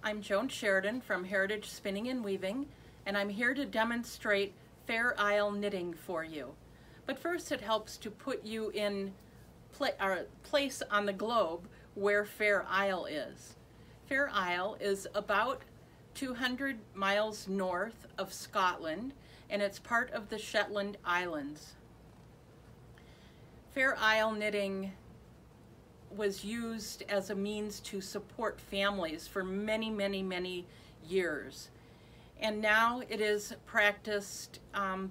I'm Joan Sheridan from Heritage Spinning and Weaving, and I'm here to demonstrate Fair Isle knitting for you. But first it helps to put you in place on the globe where Fair Isle is. Fair Isle is about 200 miles north of Scotland, and it's part of the Shetland Islands. Fair Isle knitting was used as a means to support families for many, many, many years. And now it is practiced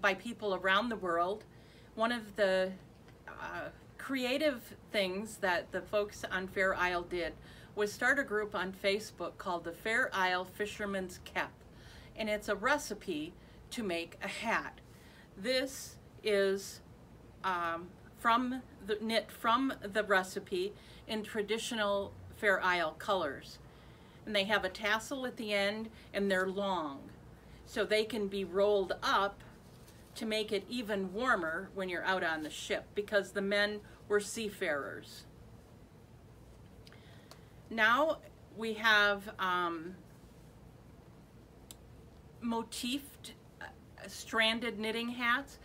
by people around the world. One of the creative things that the folks on Fair Isle did was start a group on Facebook called the Fair Isle Fisherman's Cap. And it's a recipe to make a hat. This is knit from the recipe in traditional Fair Isle colors. And they have a tassel at the end, and they're long. So they can be rolled up to make it even warmer when you're out on the ship, because the men were seafarers. Now we have motifed stranded knitting hats.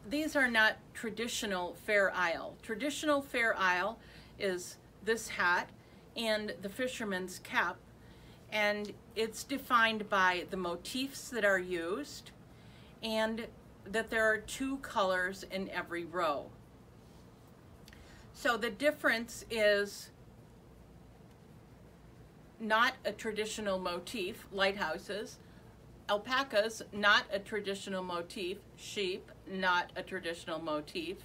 These are not traditional Fair Isle. Traditional Fair Isle is this hat and the fisherman's cap, and it's defined by the motifs that are used and that there are 2 colors in every row. So the difference is not a traditional motif, lighthouses, alpacas, not a traditional motif, sheep, not a traditional motif,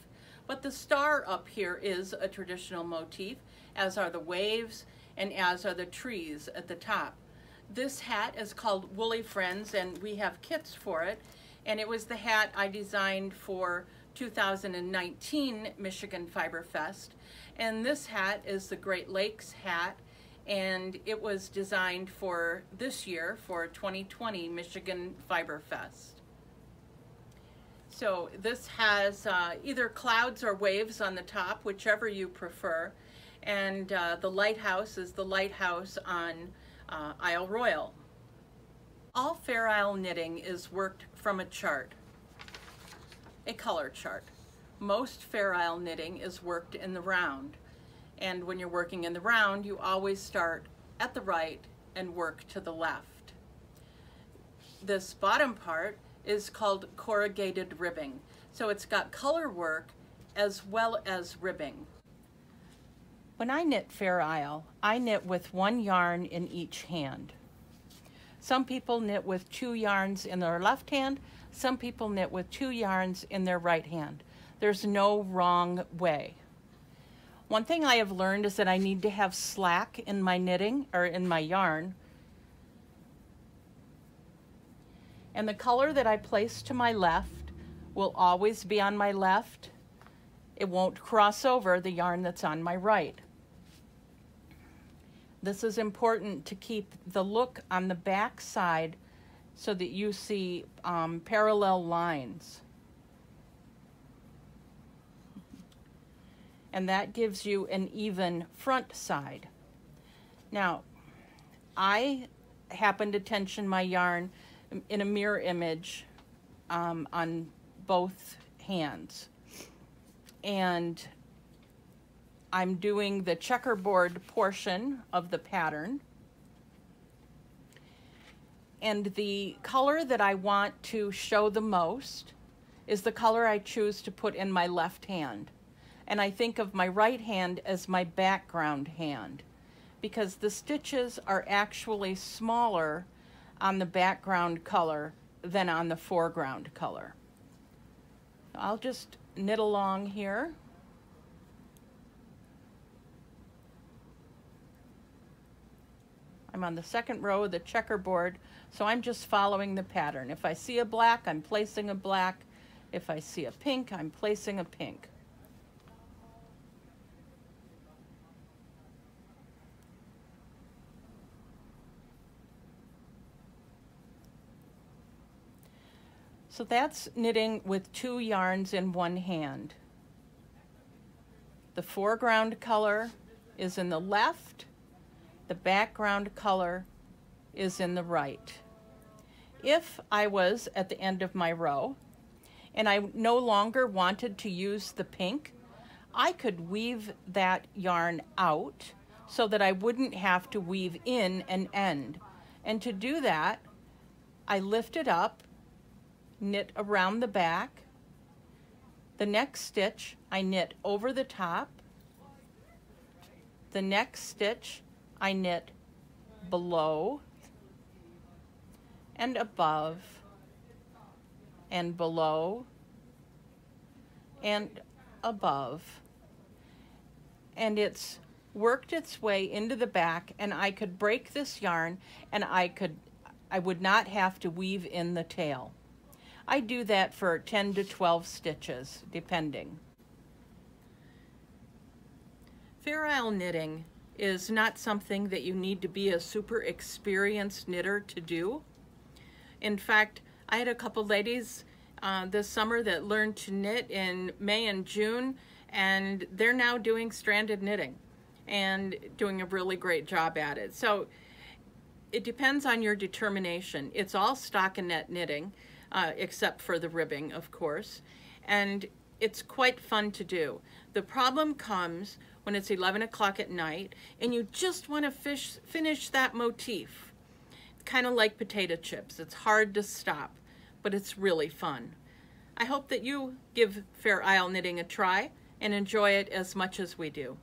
but the star up here is a traditional motif, as are the waves and as are the trees at the top. This hat is called Woolly Friends, and we have kits for it, and it was the hat I designed for 2019 Michigan Fiber Fest. And this hat is the Great Lakes hat, and it was designed for this year for 2020 Michigan Fiber Fest. So this has either clouds or waves on the top, whichever you prefer, and the lighthouse is the lighthouse on Isle Royal. All Fair Isle knitting is worked from a chart, a color chart. Most Fair Isle knitting is worked in the round. And when you're working in the round, you always start at the right and work to the left. This bottom part is called corrugated ribbing. So it's got color work as well as ribbing. When I knit Fair Isle, I knit with 1 yarn in each hand. Some people knit with 2 yarns in their left hand. Some people knit with 2 yarns in their right hand. There's no wrong way. One thing I have learned is that I need to have slack in my knitting, or in my yarn. And the color that I place to my left will always be on my left. It won't cross over the yarn that's on my right. This is important to keep the look on the back side so that you see parallel lines. And that gives you an even front side. Now, I happen to tension my yarn in a mirror image on both hands. And I'm doing the checkerboard portion of the pattern. And the color that I want to show the most is the color I choose to put in my left hand. And I think of my right hand as my background hand, because the stitches are actually smaller on the background color than on the foreground color. I'll just knit along here. I'm on the 2nd row of the checkerboard, so I'm just following the pattern. If I see a black, I'm placing a black. If I see a pink, I'm placing a pink. So that's knitting with 2 yarns in 1 hand. The foreground color is in the left the background color is in the right. If I was at the end of my row and I no longer wanted to use the pink, I could weave that yarn out so that I wouldn't have to weave in an end. And to do that, I lift it up, knit around the back. The next stitch, I knit over the top. The next stitch, I knit below and above and below and above. And it's worked its way into the back, and I could break this yarn and I would not have to weave in the tail. I do that for 10 to 12 stitches, depending. Fair Isle knitting is not something that you need to be a super experienced knitter to do. In fact, I had a couple ladies this summer that learned to knit in May and June, and they're now doing stranded knitting and doing a really great job at it. So it depends on your determination. It's all stockinette knitting, except for the ribbing, of course, and it's quite fun to do. The problem comes when it's 11 o'clock at night and you just want to finish that motif. It's kind of like potato chips. It's hard to stop, but it's really fun. I hope that you give Fair Isle knitting a try and enjoy it as much as we do.